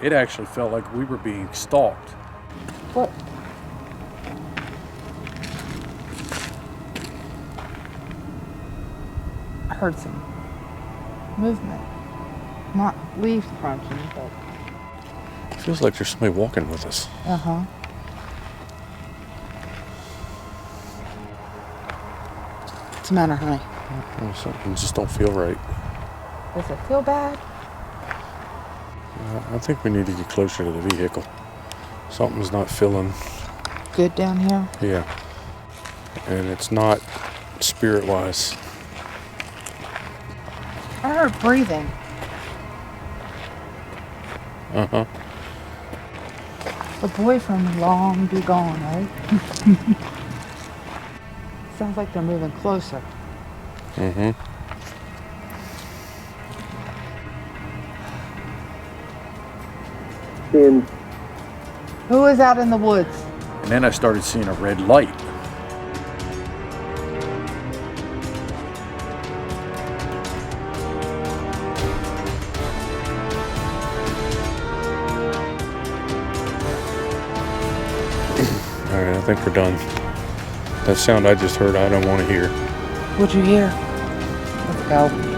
It actually felt like we were being stalked. What? I heard some movement. Not leaves crunching, but... It feels like there's somebody walking with us. Uh-huh. What's the matter, honey? Something just don't feel right. Does it feel bad? I think we need to get closer to the vehicle. Something's not feeling good down here? Yeah. And it's not spirit-wise. I heard breathing. Uh-huh. The boyfriend long be gone, right? Sounds like they're moving closer. Mm-hmm. Who is out in the woods? And then I started seeing a red light. Alright, I think we're done. That sound I just heard, I don't want to hear. What'd you hear? Let's go.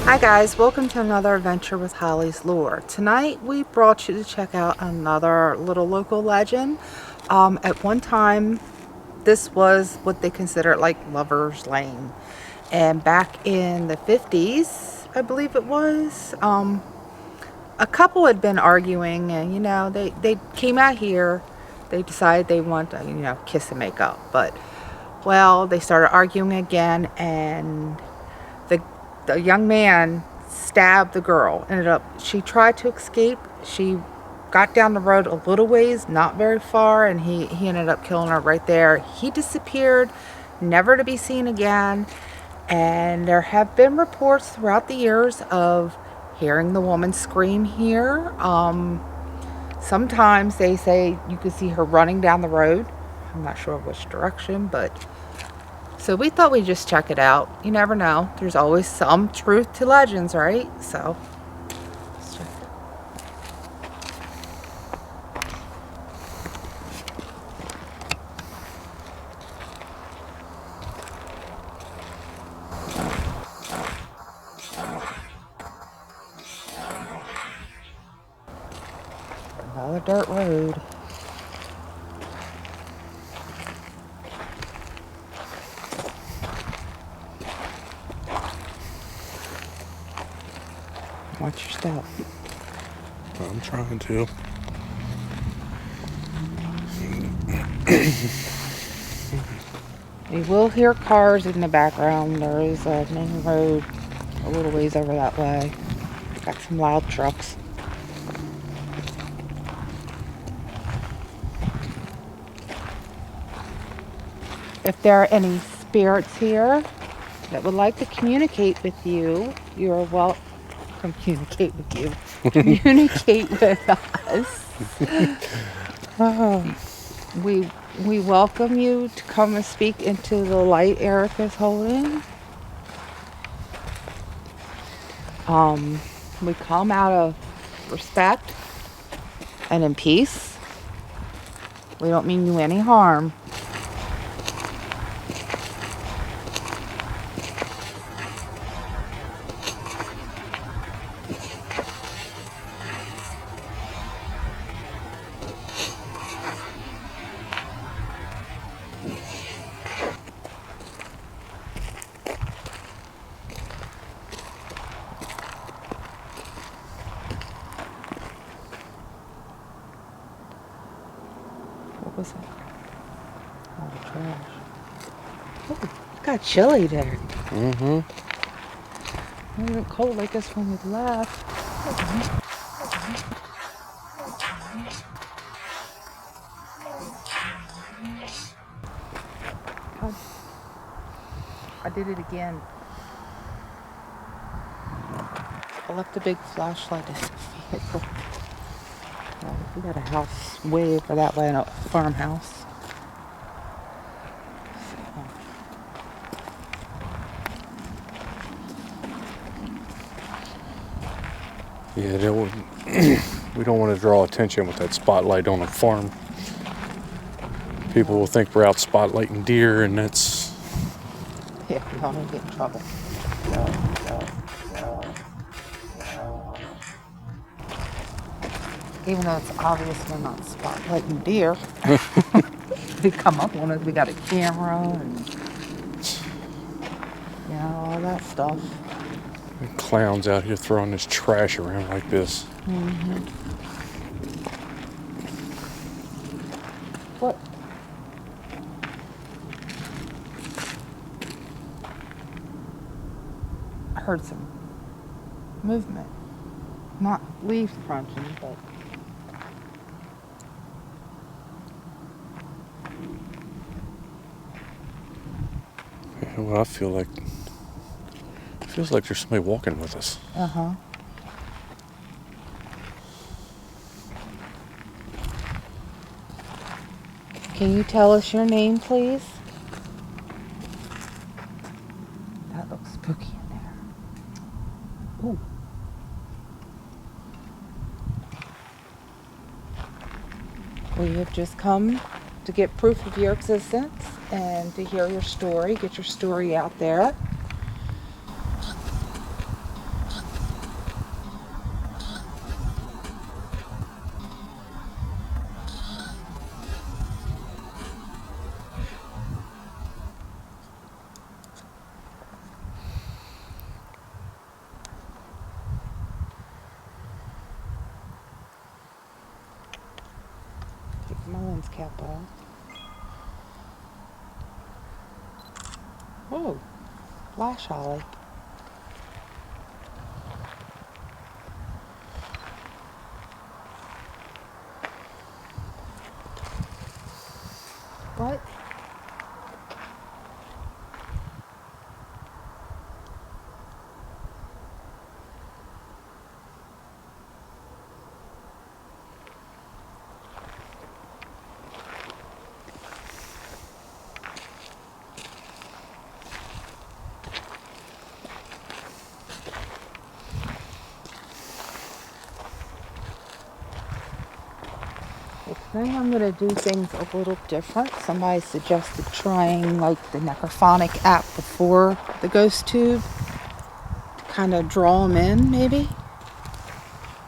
Hi guys, welcome to another adventure with Holly's Lore. Tonight we brought you to check out another little local legend. At one time, this was what they considered like Lover's Lane. And back in the 50s, I believe it was, a couple had been arguing and, you know, they came out here, they decided they want to, you know, kiss and make up. But, well, they started arguing again and the young man stabbed the girl. She tried to escape. She got down the road a little ways, not very far, and he ended up killing her right there. He disappeared, never to be seen again. And there have been reports throughout the years of hearing the woman scream here. Sometimes they say you could see her running down the road. I'm not sure which direction, but... So we thought we'd just check it out. You never know. There's always some truth to legends, right? So, let's check it. Another dirt road. Watch your step. I'm trying to. You will hear cars in the background. There is a main road a little ways over that way. Got some loud trucks. If there are any spirits here that would like to communicate with you, you are welcome. Communicate with you. Communicate with us. We welcome you to come and speak into the light Erica's holding. We come out of respect and in peace. We don't mean you any harm. What was that? Oh, the trash. Oh, it got chilly there. Mm-hmm. It wasn't cold like this when we left. I did it again. I left a big flashlight in the vehicle. We got a house way over that way, a farmhouse. Yeah, they would, we don't want to draw attention with that spotlight on a farm. People will think we're out spotlighting deer, and that's... Yeah, we don't want to get in trouble. Even though it's obvious we're not spotlighting deer. We come up on it, we got a camera and, you know, all that stuff. Clowns out here throwing this trash around like this. What? I heard some movement. Not leaves crunching, but... Yeah, well, I feel like... It feels like there's somebody walking with us. Uh-huh. Can you tell us your name, please? That looks spooky in there. Ooh. We have just come to get proof of your existence and to hear your story, get your story out there. Take my lens cap off. Oh, flash holly. What? Today I'm going to do things a little different. Somebody suggested trying like the necrophonic app before the ghost tube to kind of draw them in, maybe.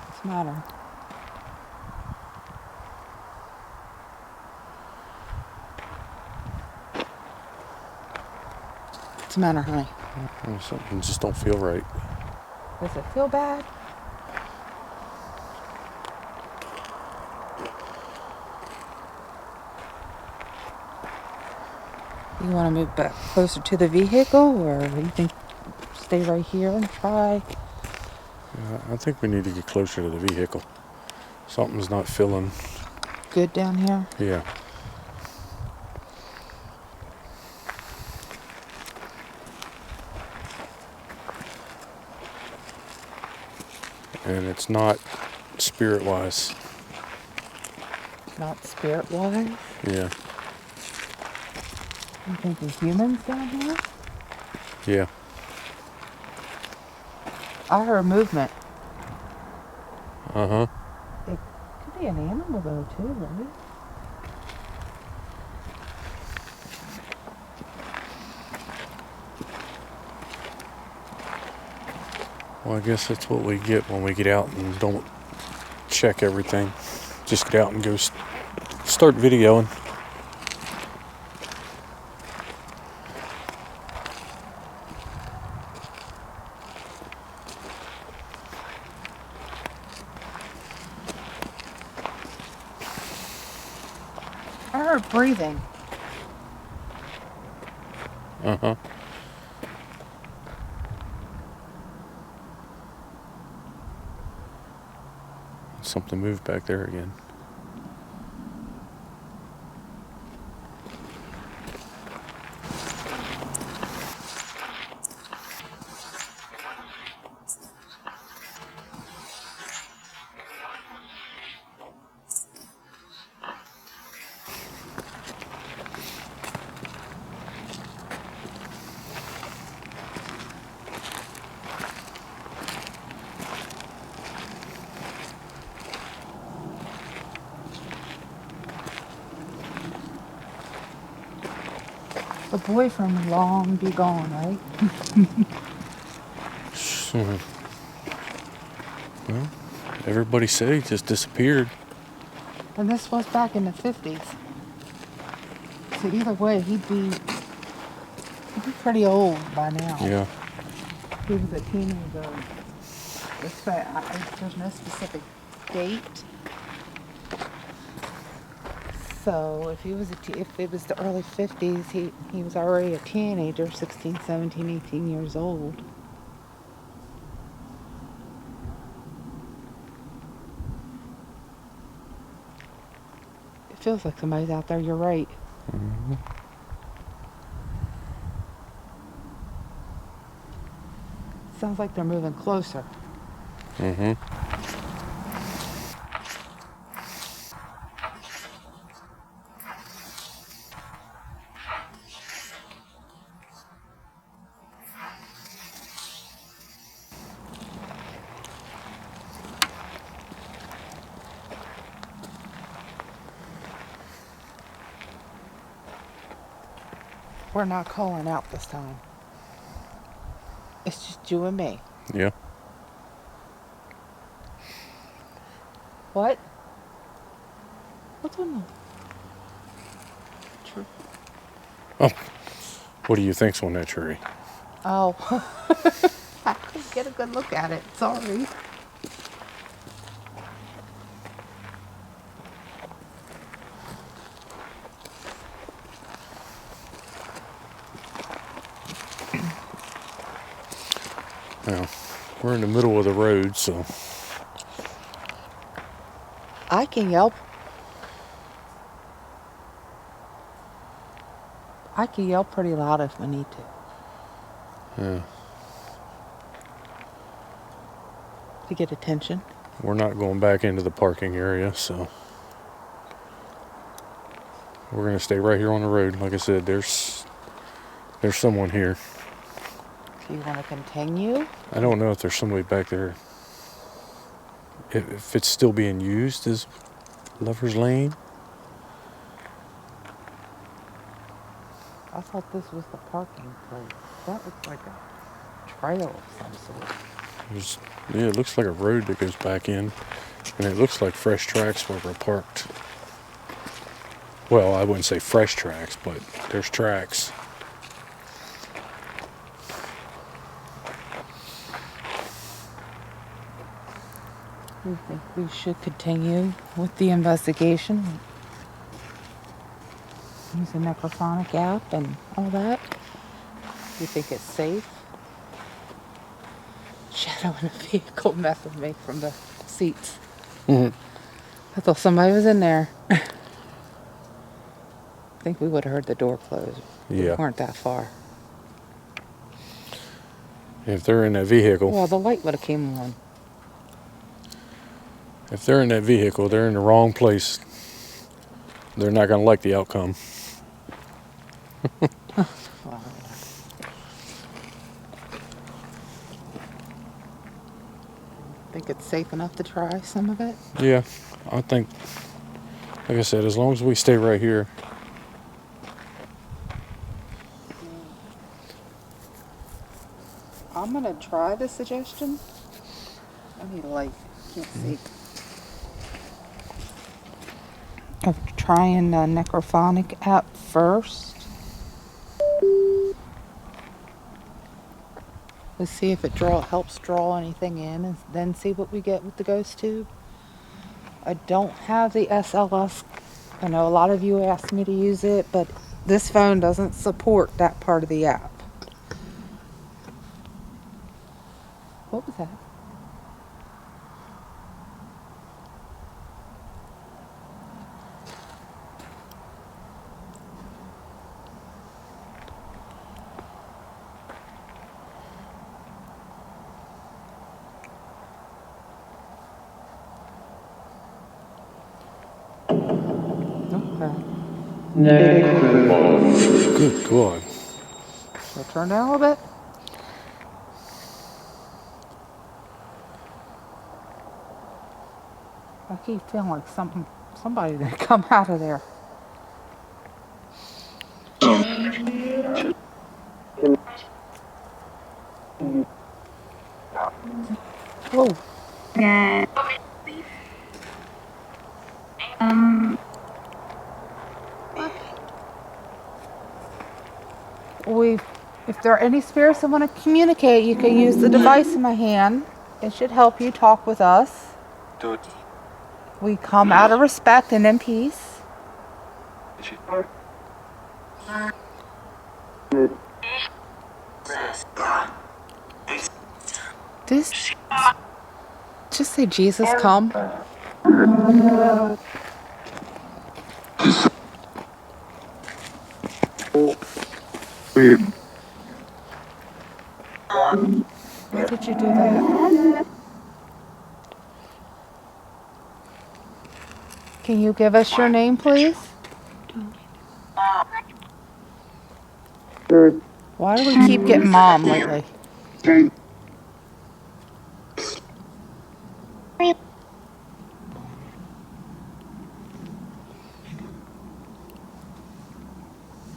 What's the matter? What's the matter, honey? Something just don't feel right. Does it feel bad? You want to move back closer to the vehicle, or you think stay right here and try? I think we need to get closer to the vehicle. Something's not feeling... Good down here? Yeah. And it's not spirit-wise. Not spirit-wise? Yeah. You think there's humans down here? Yeah. I heard movement. Uh-huh. It could be an animal though too, right? Well, I guess that's what we get when we get out and don't check everything. Just get out and go start videoing. I heard breathing. Uh-huh. Something moved back there again. The boyfriend long be gone, right? Well, everybody said he just disappeared. And this was back in the 50s. So either way, he'd be pretty old by now. Yeah. He was a teenager. There's no specific date. So if if it was the early 50s, he was already a teenager, 16, 17, 18 years old. It feels like somebody's out there. You're right. Mm-hmm. Sounds like they're moving closer. Mm-hmm. We're not calling out this time. It's just you and me. Yeah. What? What's on the tree? Oh, what do you think's on that tree? Oh, I couldn't get a good look at it. Sorry. Well, we're in the middle of the road, so. I can yell. I can yell pretty loud if I need to. Yeah. To get attention. We're not going back into the parking area, so. We're going to stay right here on the road. Like I said, there's someone here. Do you want to continue? I don't know if there's somebody back there. If it's still being used as Lover's Lane. I thought this was the parking place. That looks like a trail of some sort. Yeah, it looks like a road that goes back in. And it looks like fresh tracks where we're parked. Well, I wouldn't say fresh tracks, but there's tracks. We think we should continue with the investigation. Use the necrophonic app and all that. You think it's safe? Shadow in a vehicle mess with me from the seats. Mm-hmm. I thought somebody was in there. I think we would have heard the door close. Yeah. We weren't that far. If they're in that vehicle. Well, the light would have came on. If they're in that vehicle, they're in the wrong place. They're not going to like the outcome. Think it's safe enough to try some of it? Yeah, I think, like I said, as long as we stay right here. I'm going to try the suggestion. I need a light. Can't see. Of trying the necrophonic app first. Let's see if it helps draw anything in, and then see what we get with the ghost tube. I don't have the SLS. I know a lot of you asked me to use it, but this phone doesn't support that part of the app. What was that? Okay. Good God. We'll turn down a little bit. I keep feeling like somebody did come out of there. If there are any spirits that want to communicate, you can use the device in my hand. It should help you talk with us. We come out of respect and in peace. This, just say Jesus come. Why did you do that? Can you give us your name, please? Why do we keep getting Mom lately?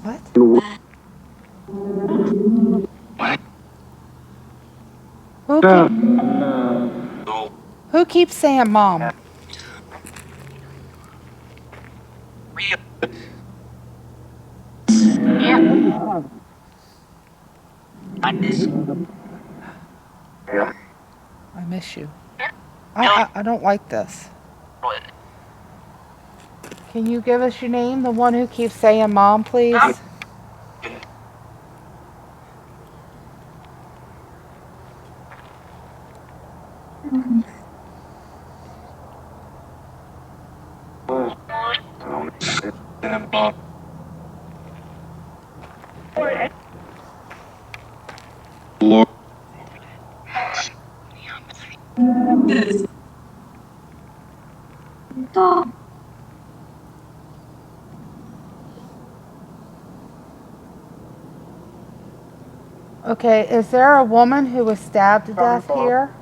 What? Who keeps saying Mom? I miss you. I don't like this. Can you give us your name? The one who keeps saying Mom, please? Okay, is there a woman who was stabbed to death here?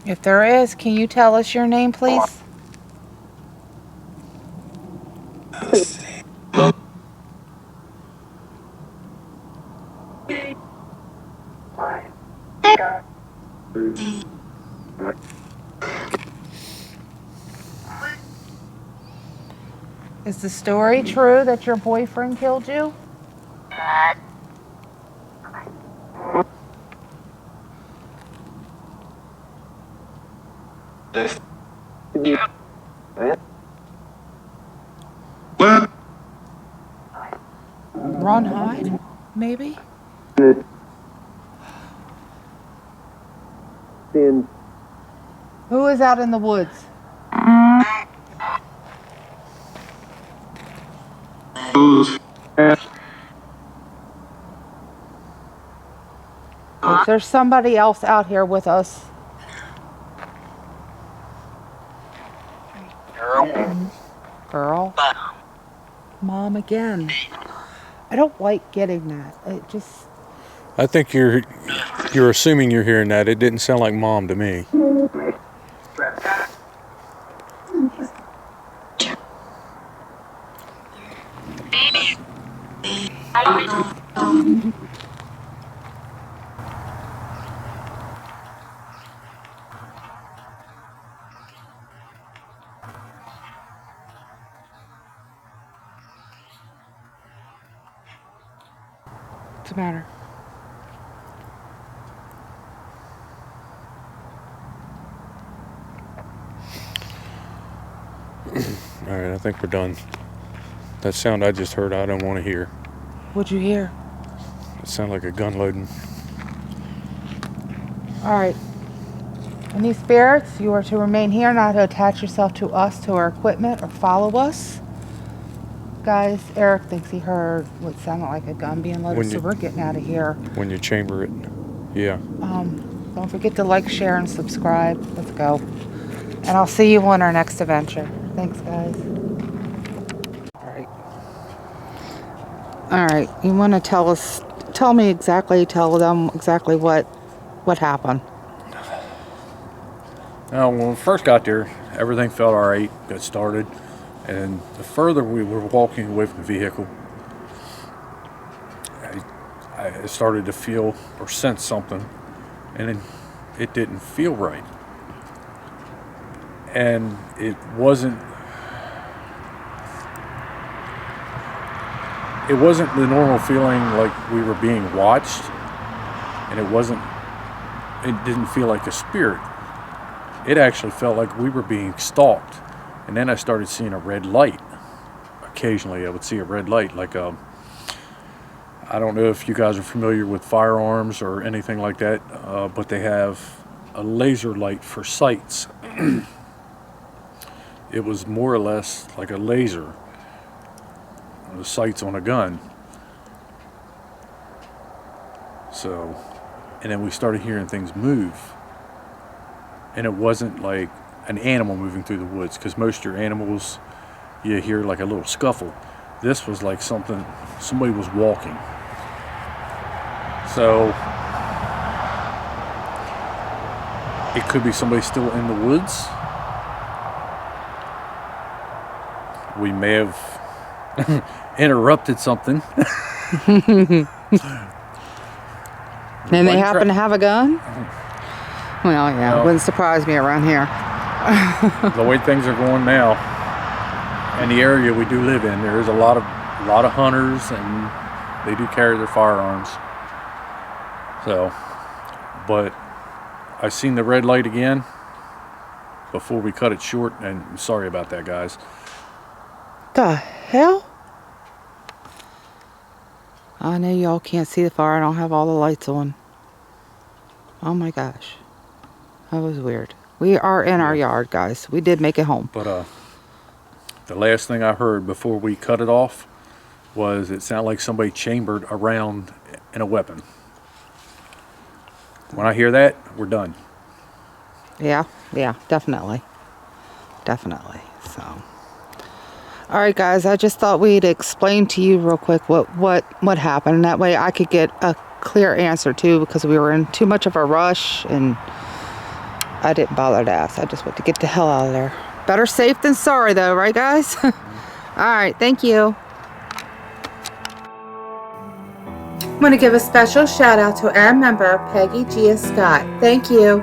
If there is, can you tell us your name, please? Is the story true that your boyfriend killed you? Ron Hyde, maybe? Who is out in the woods? If there's somebody else out here with us. Girl. Mom again. I don't like getting that. It just... I think you're assuming you're hearing that. It didn't sound like Mom to me. What's the matter? Alright, I think we're done. That sound I just heard, I don't want to hear. What'd you hear? It sounded like a gun loading. Alright. Any spirits, you are to remain here, not to attach yourself to us, to our equipment, or follow us. Guys, Eric thinks he heard what sounded like a gun being loaded, so we're getting out of here. When you chamber it. Yeah. Don't forget to like, share, and subscribe. Let's go. And I'll see you on our next adventure. Thanks, guys. Alright, you want to tell them exactly what happened. Now, when we first got there, everything felt alright, got started, and the further we were walking away from the vehicle, I started to feel or sense something and it didn't feel right. And it wasn't the normal feeling like we were being watched, and it didn't feel like a spirit. It actually felt like we were being stalked. And then I started seeing a red light. Occasionally I would see a red light, like I don't know if you guys are familiar with firearms or anything like that, but they have a laser light for sights. It was more or less like a laser, the sights on a gun. So, and then we started hearing things move. And it wasn't like an animal moving through the woods, because most of your animals, you hear like a little scuffle. This was like somebody was walking. So, it could be somebody still in the woods. We may have interrupted something. And they happen to have a gun? Well, yeah, No. it wouldn't surprise me around here. The way things are going now, in the area we do live in, there is a lot of hunters, and they do carry their firearms. So, but I seen the red light again before we cut it short, and sorry about that, guys. The hell? I know y'all can't see the fire. I don't have all the lights on. Oh my gosh. That was weird. We are in our yard, guys. We did make it home. But the last thing I heard before we cut it off was it sounded like somebody chambered around in a weapon. When I hear that, we're done. Yeah, definitely. Definitely. So, all right, guys. I just thought we'd explain to you real quick what happened, and that way I could get a clear answer too, because we were in too much of a rush and I didn't bother to ask. I just wanted to get the hell out of there. Better safe than sorry, though, right, guys? All right, thank you. I want to give a special shout out to our member, Peggy Gia Scott. Thank you.